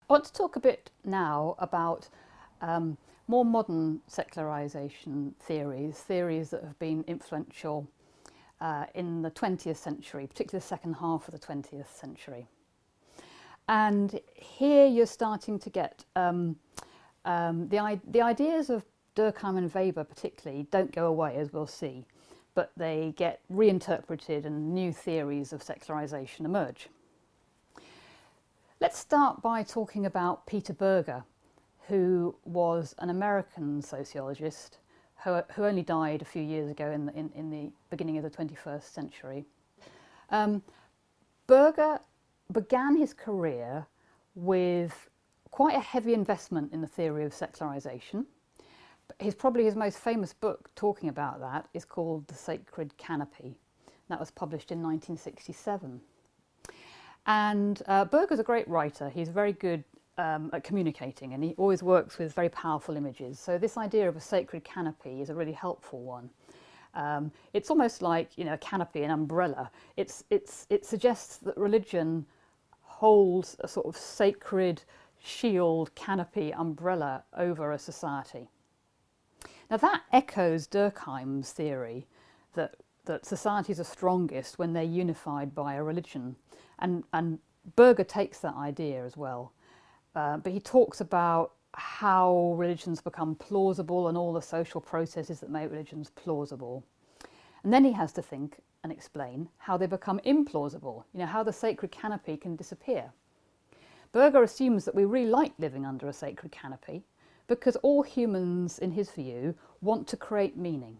I want to talk a bit now about more modern secularisation theories that have been influential in the 20th century, particularly the second half of the 20th century. And here you're starting to get the ideas of Durkheim and Weber particularly don't go away, as we'll see, but they get reinterpreted and new theories of secularisation emerge. Let's start by talking about Peter Berger, who was an American sociologist who only died a few years ago in the beginning of the 21st century. Berger began his career with quite a heavy investment in the theory of secularisation. Probably his most famous book talking about that is called The Sacred Canopy. That was published in 1967. And Berger's a great writer. He's very good at communicating, and he always works with very powerful images. So this idea of a sacred canopy is a really helpful one. It's almost like, you know, a canopy, an umbrella. It suggests that religion holds a sort of sacred shield, canopy, umbrella over a society. Now that echoes Durkheim's theory that societies are strongest when they're unified by a religion. And Berger takes that idea as well. But he talks about how religions become plausible and all the social processes that make religions plausible. And then he has to think and explain how they become implausible, you know, how the sacred canopy can disappear. Berger assumes that we really like living under a sacred canopy because all humans, in his view, want to create meaning.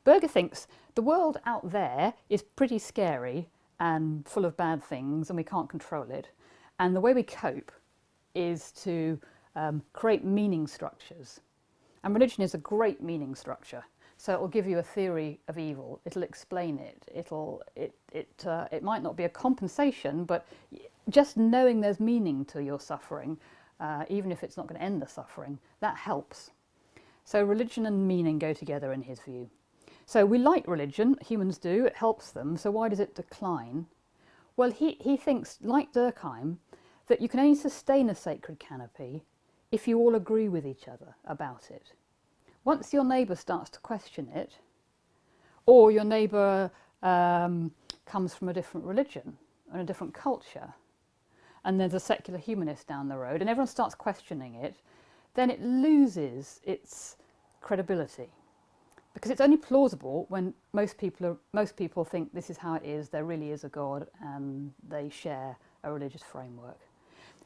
Berger thinks the world out there is pretty scary and full of bad things and we can't control it. And the way we cope is to create meaning structures. And religion is a great meaning structure. So it will give you a theory of evil. It'll explain it. It might not be a compensation, but just knowing there's meaning to your suffering, even if it's not going to end the suffering, that helps. So religion and meaning go together in his view. So we like religion, humans do, it helps them, so why does it decline? Well, he thinks, like Durkheim, that you can only sustain a sacred canopy if you all agree with each other about it. Once your neighbour starts to question it, or your neighbour comes from a different religion and a different culture, and there's a secular humanist down the road, and everyone starts questioning it, then it loses its credibility. Because it's only plausible when most people think this is how it is, there really is a God, and they share a religious framework.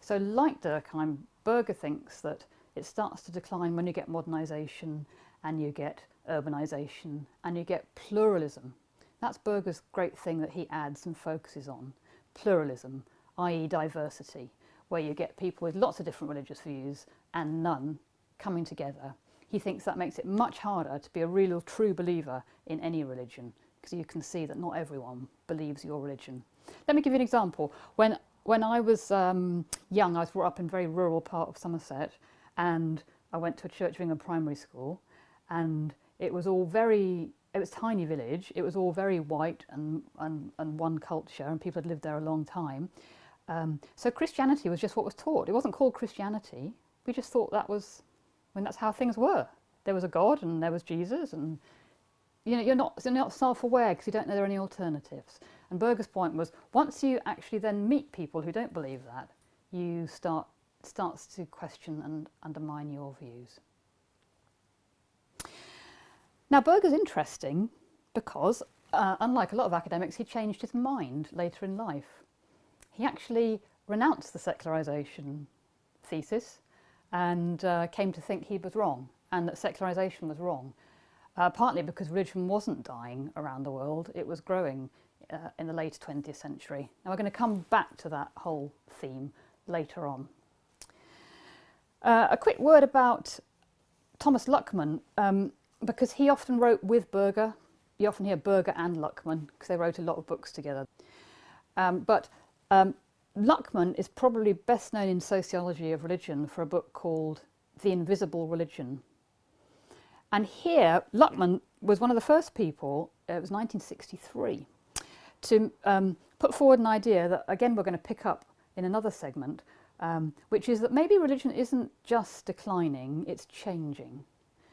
So like Durkheim, Berger thinks that it starts to decline when you get modernisation and you get urbanisation and you get pluralism. That's Berger's great thing that he adds and focuses on. Pluralism, i.e. diversity, where you get people with lots of different religious views and none coming together. He thinks that makes it much harder to be a real true believer in any religion, because you can see that not everyone believes your religion. Let me give you an example. When I was young, I was brought up in a very rural part of Somerset, and I went to a Church of England primary school, and it was a tiny village, it was all very white and one culture, and people had lived there a long time. So Christianity was just what was taught. It wasn't called Christianity, we just thought that's how things were. There was a God and there was Jesus, and you know, you're not self-aware because you don't know there are any alternatives. And Berger's point was, once you actually then meet people who don't believe that, you starts to question and undermine your views. Now Berger's interesting because, unlike a lot of academics, he changed his mind later in life. He actually renounced the secularisation thesis and came to think he was wrong and that secularisation was wrong. Partly because religion wasn't dying around the world, it was growing in the late 20th century. Now we're going to come back to that whole theme later on. A quick word about Thomas Luckmann, because he often wrote with Berger. You often hear Berger and Luckmann because they wrote a lot of books together. But Luckman is probably best known in sociology of religion for a book called The Invisible Religion. And here, Luckman was one of the first people, it was 1963, to put forward an idea that, again, we're going to pick up in another segment, which is that maybe religion isn't just declining, it's changing.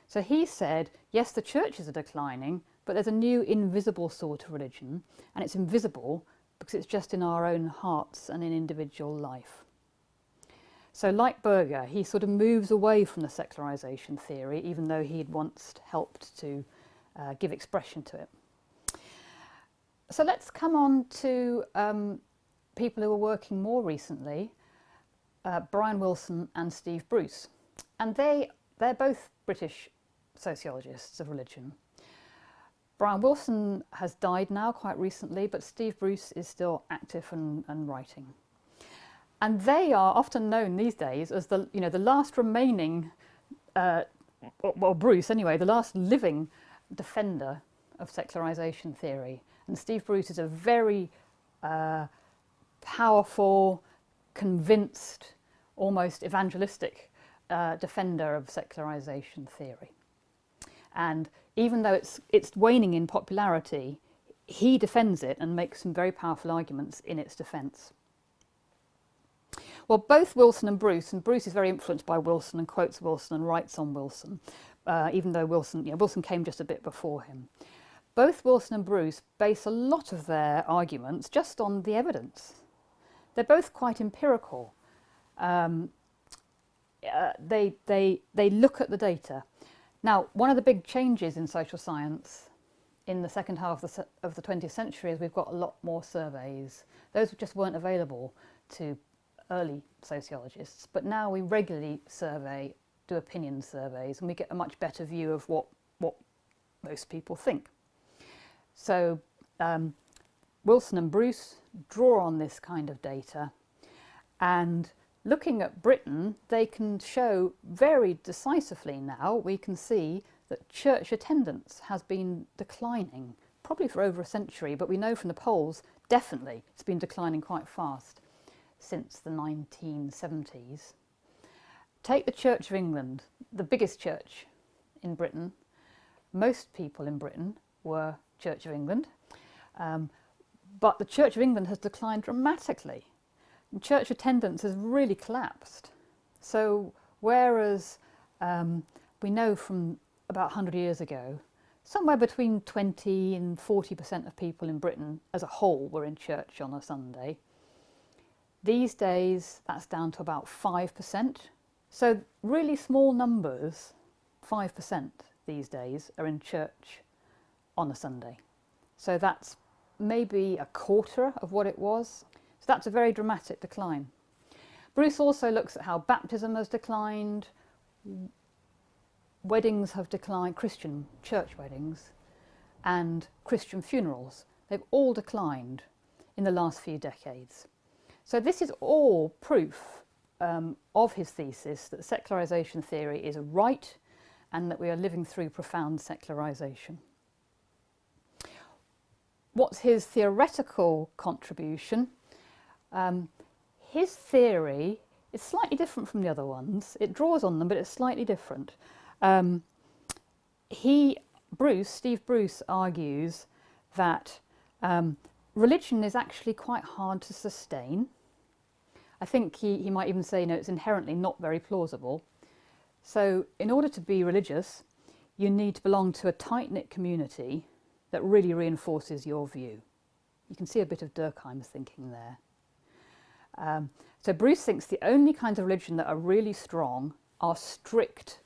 So he said, yes, the churches are declining, but there's a new invisible sort of religion, and it's invisible because it's just in our own hearts and in individual life. So like Berger, he sort of moves away from the secularisation theory, even though he'd once helped to give expression to it. So let's come on to people who are working more recently, Bryan Wilson and Steve Bruce. And they're both British sociologists of religion. Bryan Wilson has died now quite recently, but Steve Bruce is still active and writing. And they are often known these days as the last remaining, well, Bruce anyway, the last living defender of secularisation theory. And Steve Bruce is a very powerful, convinced, almost evangelistic defender of secularisation theory. And even though it's waning in popularity, he defends it and makes some very powerful arguments in its defence. Well, both Wilson and Bruce is very influenced by Wilson and quotes Wilson and writes on Wilson, even though Wilson came just a bit before him. Both Wilson and Bruce base a lot of their arguments just on the evidence. They're both quite empirical. They look at the data. Now, one of the big changes in social science in the second half of the 20th century is we've got a lot more surveys. Those just weren't available to early sociologists, but now we regularly do opinion surveys, and we get a much better view of what most people think. So Wilson and Bruce draw on this kind of data, and looking at Britain, they can show very decisively now, we can see that church attendance has been declining, probably for over a century, but we know from the polls, definitely, it's been declining quite fast since the 1970s. Take the Church of England, the biggest church in Britain. Most people in Britain were Church of England, but the Church of England has declined dramatically. Church attendance has really collapsed. So whereas we know from about 100 years ago, somewhere between 20 and 40% of people in Britain as a whole were in church on a Sunday, these days that's down to about 5%. So really small numbers, 5% these days, are in church on a Sunday. So that's maybe a quarter of what it was. So that's a very dramatic decline. Bruce also looks at how baptism has declined, weddings have declined, Christian church weddings, and Christian funerals. They've all declined in the last few decades. So this is all proof of his thesis that secularisation theory is right and that we are living through profound secularisation. What's his theoretical contribution? His theory is slightly different from the other ones. It draws on them, but it's slightly different. Steve Bruce argues that religion is actually quite hard to sustain. I think he might even say, it's inherently not very plausible. So in order to be religious, you need to belong to a tight-knit community that really reinforces your view. You can see a bit of Durkheim's thinking there. So Bruce thinks the only kinds of religion that are really strong are strict,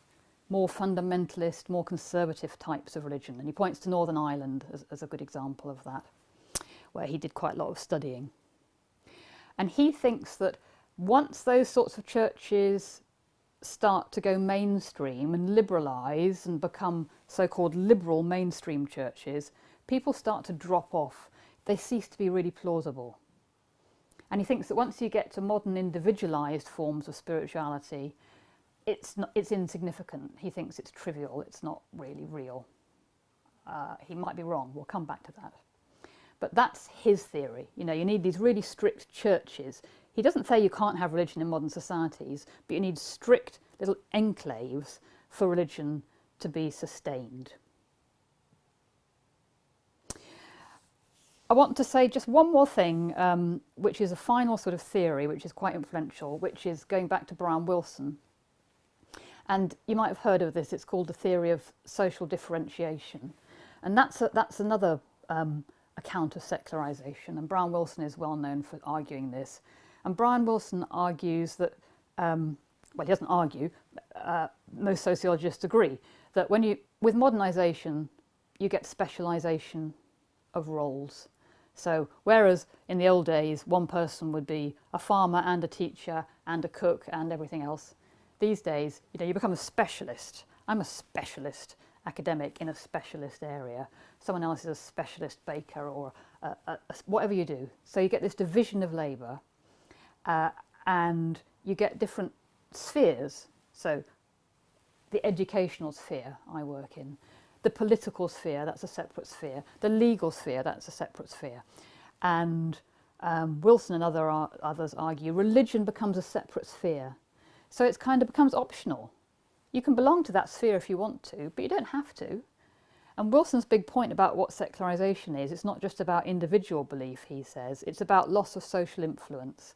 more fundamentalist, more conservative types of religion. And he points to Northern Ireland as a good example of that, where he did quite a lot of studying. And he thinks that once those sorts of churches start to go mainstream and liberalise and become so-called liberal mainstream churches, people start to drop off. They cease to be really plausible. And he thinks that once you get to modern individualised forms of spirituality, it's insignificant. He thinks it's trivial, it's not really real. He might be wrong, we'll come back to that. But that's his theory. You need these really strict churches. He doesn't say you can't have religion in modern societies, but you need strict little enclaves for religion to be sustained. I want to say just one more thing, which is a final sort of theory, which is quite influential, which is going back to Brian Wilson. And you might have heard of this. It's called the theory of social differentiation. And that's another account of secularisation. And Brian Wilson is well known for arguing this. And Brian Wilson argues that, well, he doesn't argue, most sociologists agree, that with modernisation, you get specialisation of roles. So whereas in the old days, one person would be a farmer and a teacher and a cook and everything else, these days, you become a specialist. I'm a specialist academic in a specialist area. Someone else is a specialist baker or whatever you do. So you get this division of labour and you get different spheres. So the educational sphere I work in, the political sphere, that's a separate sphere. The legal sphere, that's a separate sphere. And Wilson and others argue religion becomes a separate sphere. So it kind of becomes optional. You can belong to that sphere if you want to, but you don't have to. And Wilson's big point about what secularisation is, it's not just about individual belief, he says, it's about loss of social influence.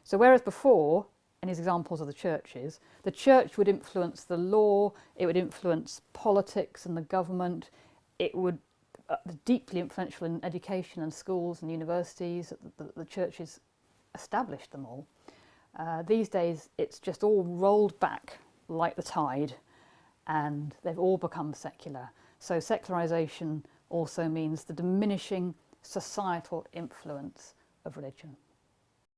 So whereas before, in his examples of the churches, the church would influence the law, it would influence politics and the government, it would be deeply influential in education and schools and universities. The churches established them all. These days it's just all rolled back like the tide and they've all become secular. So secularisation also means the diminishing societal influence of religion.